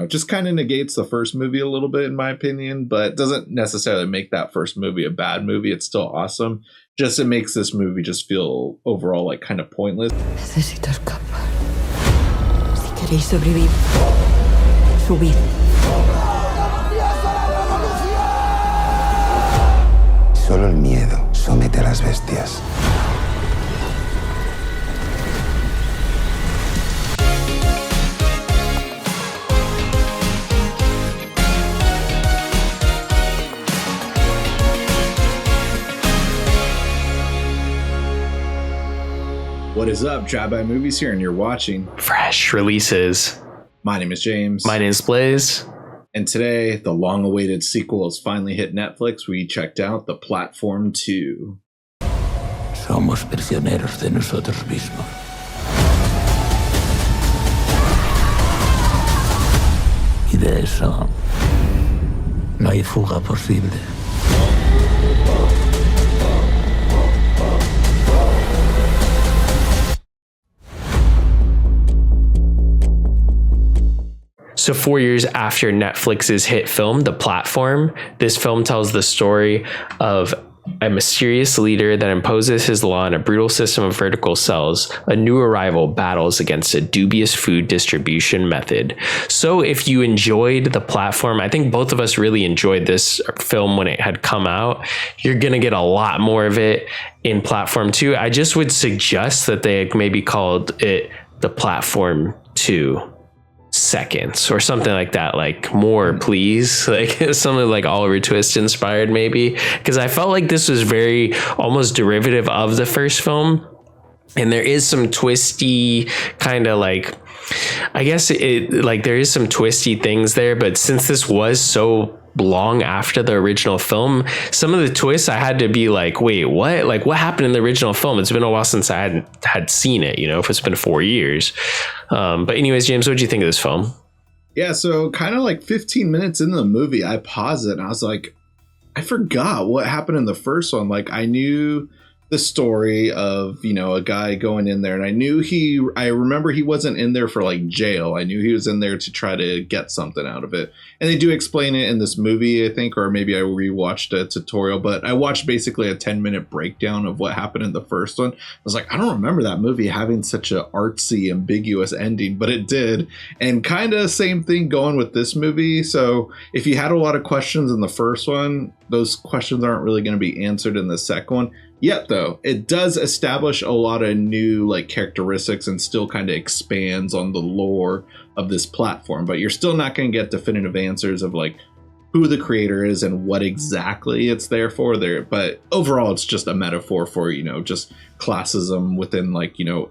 just kind of negates the first movie a little bit, in my opinion, but doesn't necessarily make that first movie a bad movie. It's still awesome. Just it makes this movie just feel overall like kind of pointless. Necesito escapar. Si queréis sobrevivir, subid. Solo el miedo somete a las bestias. What is up? Drive-by Movies here, and you're watching Fresh Releases. My name is James. My name is Blaise. And today, the long-awaited sequel has finally hit Netflix. We checked out The Platform 2. Somos prisioneros de nosotros mismos. Y de eso no hay fuga posible. So 4 years after Netflix's hit film, The Platform, this film tells the story of a mysterious leader that imposes his law in a brutal system of vertical cells. A new arrival battles against a dubious food distribution method. So if you enjoyed The Platform, I think both of us really enjoyed this film when it had come out. You're going to get a lot more of it in Platform 2. I just would suggest that they maybe called it The Platform 2 seconds or something like that, like more please, like something like Oliver Twist inspired maybe, because I felt like this was very almost derivative of the first film, and there is some twisty kind of like, I guess it like there is some twisty things there, but since this was so long after the original film, some of the twists I had to be like, wait, what? Like, what happened in the original film? It's been a while since I had seen it, if it's been 4 years. But anyways, James, what did you think of this film? Yeah, so kind of like 15 minutes into the movie, I paused it and I was like, I forgot what happened in the first one. Like, I knew the story of, a guy going in there, and I remember he wasn't in there for like jail. I knew he was in there to try to get something out of it. And they do explain it in this movie, I think, or maybe I rewatched a tutorial, but I watched basically a 10-minute breakdown of what happened in the first one. I was like, I don't remember that movie having such a artsy, ambiguous ending, but it did. And kind of same thing going with this movie. So if you had a lot of questions in the first one, those questions aren't really going to be answered in the second one. Yet, though, it does establish a lot of new characteristics and still kind of expands on the lore of this platform. But you're still not going to get definitive answers of who the creator is and what exactly it's there for there. But overall, it's just a metaphor for, just classism within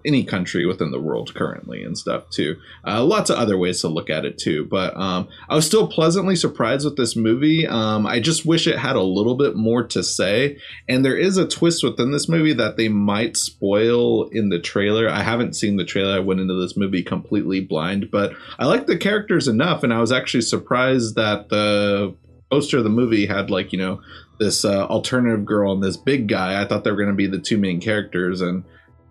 any country within the world currently and stuff too. Lots of other ways to look at it too. But I was still pleasantly surprised with this movie. I just wish it had a little bit more to say. And there is a twist within this movie that they might spoil in the trailer. I haven't seen the trailer. I went into this movie completely blind, but I like the characters enough. And I was actually surprised that the poster of the movie had this alternative girl and this big guy. I thought they were going to be the two main characters, and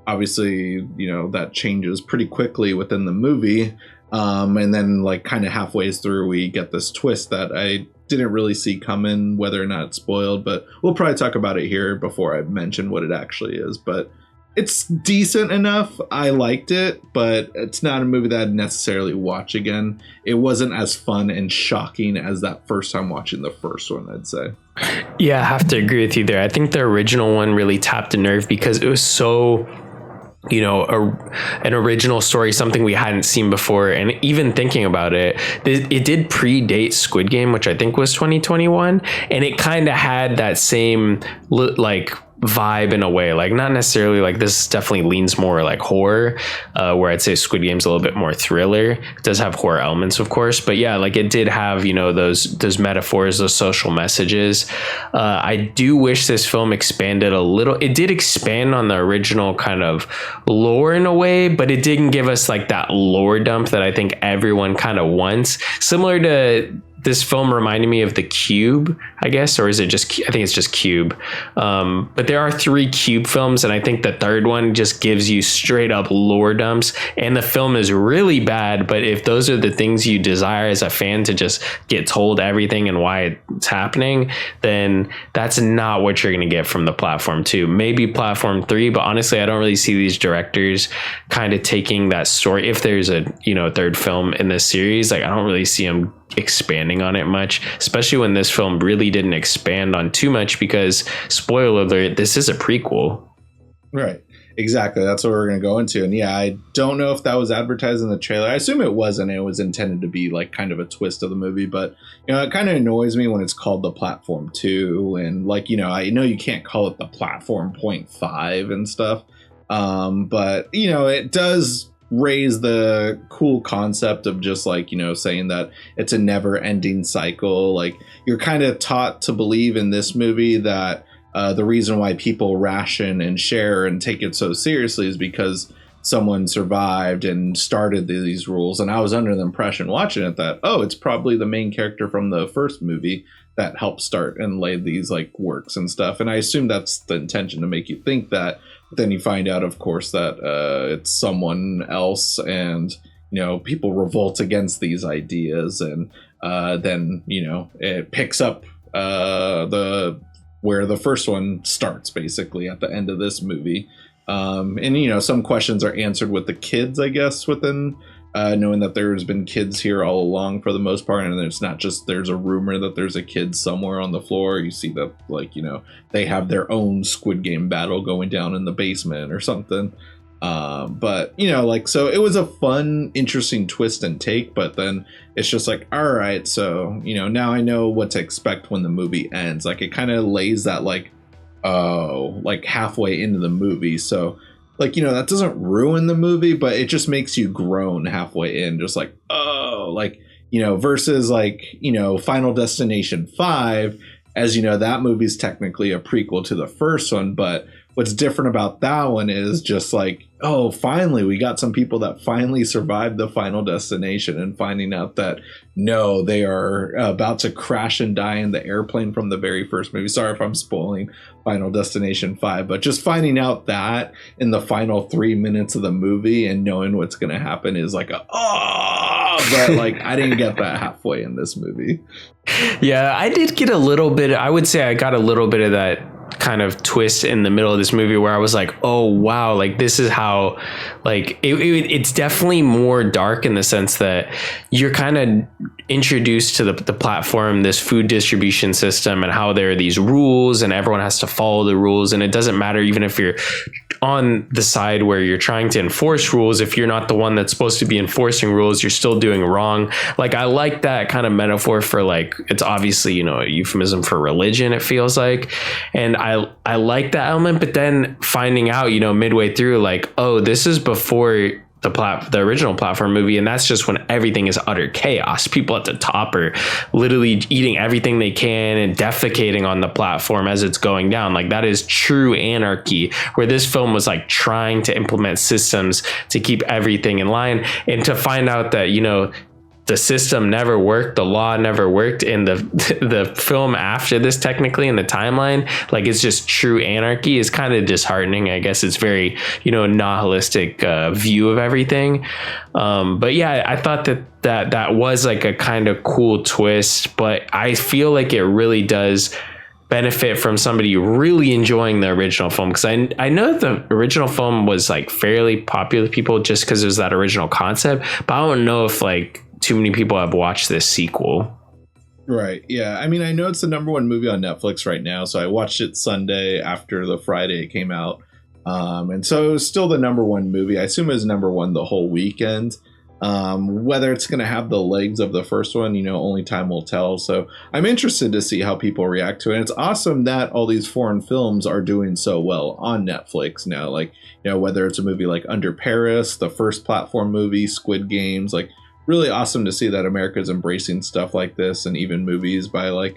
obviously that changes pretty quickly within the movie, and then kind of halfway through we get this twist that I didn't really see coming, whether or not it's spoiled, but we'll probably talk about it here before I mention what it actually is. But it's decent enough. I liked it, but it's not a movie that I'd necessarily watch again. It wasn't as fun and shocking as that first time watching the first one, I'd say. Yeah, I have to agree with you there. I think the original one really tapped a nerve because it was so, an original story, something we hadn't seen before. And even thinking about it, it did predate Squid Game, which I think was 2021. And it kind of had that same vibe in a way, not necessarily this definitely leans more horror, where I'd say Squid Game's a little bit more thriller. It does have horror elements, of course, but yeah, it did have those metaphors, those social messages. I do wish this film expanded a little. It did expand on the original kind of lore in a way, but it didn't give us that lore dump that I think everyone kind of wants, similar to this film reminded me of The Cube, I guess, or is it just, I think it's just Cube. But there are 3 Cube films, and I think the third one just gives you straight up lore dumps, and the film is really bad. But if those are the things you desire as a fan, to just get told everything and why it's happening, then that's not what you're going to get from the Platform 2. Maybe Platform 3, but honestly, I don't really see these directors kind of taking that story. If there's a, third film in this series, like, I don't really see them expanding on it much, especially when this film really didn't expand on too much, because, spoiler alert, this is a prequel. Right. Exactly. That's what we're going to go into. And yeah, I don't know if that was advertised in the trailer. I assume it wasn't. It was intended to be like kind of a twist of the movie, but it kind of annoys me when it's called the Platform 2, and like, I know you can't call it the Platform 0.5 and stuff. But it does raise the cool concept of just like, saying that it's a never ending cycle. Like, you're kind of taught to believe in this movie that the reason why people ration and share and take it so seriously is because someone survived and started these rules. And I was under the impression watching it that, it's probably the main character from the first movie that helped start and lay these like works and stuff. And I assume that's the intention, to make you think that. But then you find out, of course, that it's someone else, and people revolt against these ideas, and then it picks up where the first one starts, basically at the end of this movie. And some questions are answered with the kids, I guess, within knowing that there's been kids here all along for the most part, and it's not just there's a rumor that there's a kid somewhere on the floor. You see that, like, they have their own Squid Game battle going down in the basement or something. But so it was a fun, interesting twist and take, but then it's just like, all right, so now I know what to expect when the movie ends. Like, it kind of lays that like halfway into the movie, so like, that doesn't ruin the movie, but it just makes you groan halfway in, just like, versus like, Final Destination 5, as that movie's technically a prequel to the first one, but what's different about that one is just like, finally, we got some people that finally survived the Final Destination, and finding out that, no, they are about to crash and die in the airplane from the very first movie. Sorry if I'm spoiling Final Destination 5, but just finding out that in the final 3 minutes of the movie and knowing what's going to happen is like, but like, I didn't get that halfway in this movie. Yeah, I did get a little bit. I would say I got a little bit of that kind of twist in the middle of this movie where I was like, oh wow, like this is how, like it's definitely more dark in the sense that you're kind of introduced to the platform, this food distribution system, and how there are these rules and everyone has to follow the rules, and it doesn't matter even if you're on the side where you're trying to enforce rules, if you're not the one that's supposed to be enforcing rules, you're still doing wrong. Like, I like that kind of metaphor for, like, it's obviously a euphemism for religion, it feels like, and I like that element. But then finding out midway through, like, this is before the original Platform movie, and that's just when everything is utter chaos. People at the top are literally eating everything they can and defecating on the platform as it's going down. Like, that is true anarchy, where this film was like trying to implement systems to keep everything in line, and to find out that the system never worked, the law never worked in the film after this, technically, in the timeline. Like, it's just true anarchy is kind of disheartening. I guess it's very, nihilistic view of everything. But yeah, I thought that was like a kind of cool twist, but I feel like it really does benefit from somebody really enjoying the original film, because I know the original film was like fairly popular with people just because it was that original concept, but I don't know if like too many people have watched this sequel. Right. Yeah. I mean, I know it's the number one movie on Netflix right now, so I watched it Sunday after the Friday it came out. And so it was still the number one movie. I assume it was number one the whole weekend. Whether it's going to have the legs of the first one, only time will tell. So I'm interested to see how people react to it. And it's awesome that all these foreign films are doing so well on Netflix now. Like, whether it's a movie like Under Paris, the first Platform movie, Squid Games, like, really awesome to see that America's embracing stuff like this, and even movies by like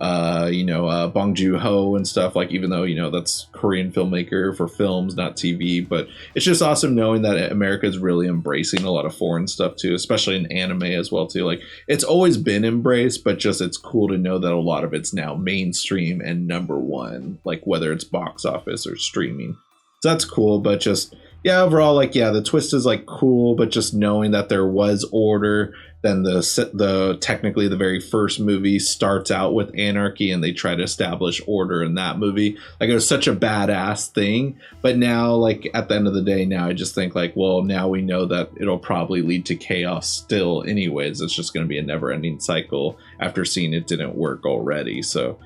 Bong Joon-ho and stuff, like, even though, that's Korean filmmaker for films, not TV. But it's just awesome knowing that America is really embracing a lot of foreign stuff too, especially in anime as well too. Like, it's always been embraced, but just it's cool to know that a lot of it's now mainstream and number one, like whether it's box office or streaming. So that's cool. But just, yeah, overall, like, yeah, the twist is like cool, but just knowing that there was order. Then the technically the very first movie starts out with anarchy, and they try to establish order in that movie. Like, it was such a badass thing. But now, like, at the end of the day, now I just think like, well, now we know that it'll probably lead to chaos still anyways. It's just going to be a never-ending cycle after seeing it didn't work already. So,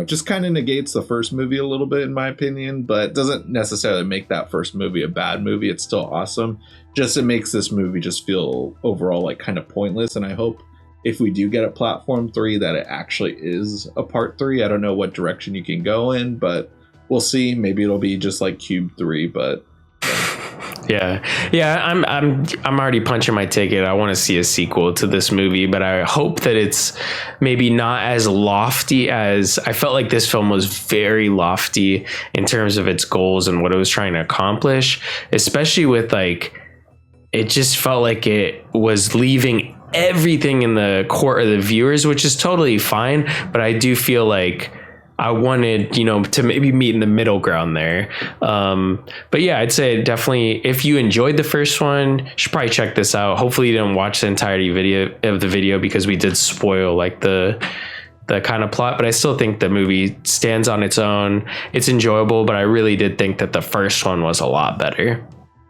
just kind of negates the first movie a little bit, in my opinion, but doesn't necessarily make that first movie a bad movie. It's still awesome. Just it makes this movie just feel overall like kind of pointless. And I hope if we do get a Platform 3 that it actually is a part 3. I don't know what direction you can go in, but we'll see. Maybe it'll be just like Cube 3, but Yeah, I'm already punching my ticket. I want to see a sequel to this movie, but I hope that it's maybe not as lofty as I felt like this film was. Very lofty in terms of its goals and what it was trying to accomplish, especially with like, it just felt like it was leaving everything in the court of the viewers, which is totally fine. But I do feel like I wanted, to maybe meet in the middle ground there. But yeah, I'd say definitely if you enjoyed the first one, you should probably check this out. Hopefully you didn't watch the entirety of the video because we did spoil like the kind of plot, but I still think the movie stands on its own. It's enjoyable, but I really did think that the first one was a lot better.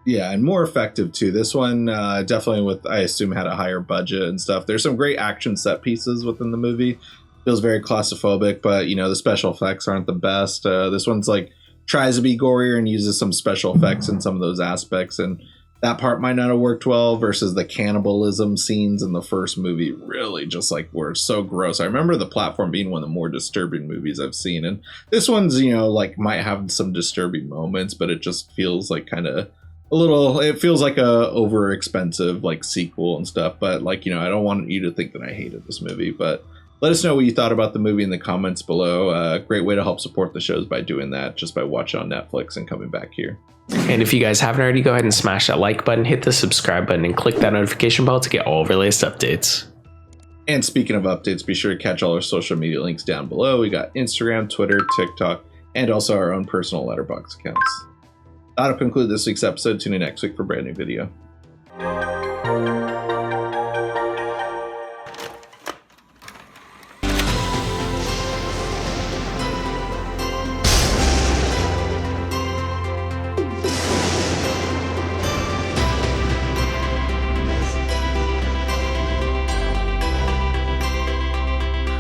Yeah, and more effective too. This one definitely I assume had a higher budget and stuff. There's some great action set pieces within the movie. Feels very claustrophobic, but the special effects aren't the best. This one's like tries to be gorier and uses some special effects in some of those aspects, and that part might not have worked well versus the cannibalism scenes in the first movie really just like were so gross. I remember The Platform being one of the more disturbing movies I've seen, and this one's like might have some disturbing moments, but it just feels like kind of it feels like a over expensive like sequel and stuff. But like, I don't want you to think that I hated this movie, but let us know what you thought about the movie in the comments below. Great way to help support the shows by doing that, just by watching on Netflix and coming back here. And if you guys haven't already, go ahead and smash that like button, hit the subscribe button, and click that notification bell to get all of our latest updates. And speaking of updates, be sure to catch all our social media links down below. We got Instagram, Twitter, TikTok, and also our own personal Letterboxd accounts. That'll conclude this week's episode. Tune in next week for a brand new video.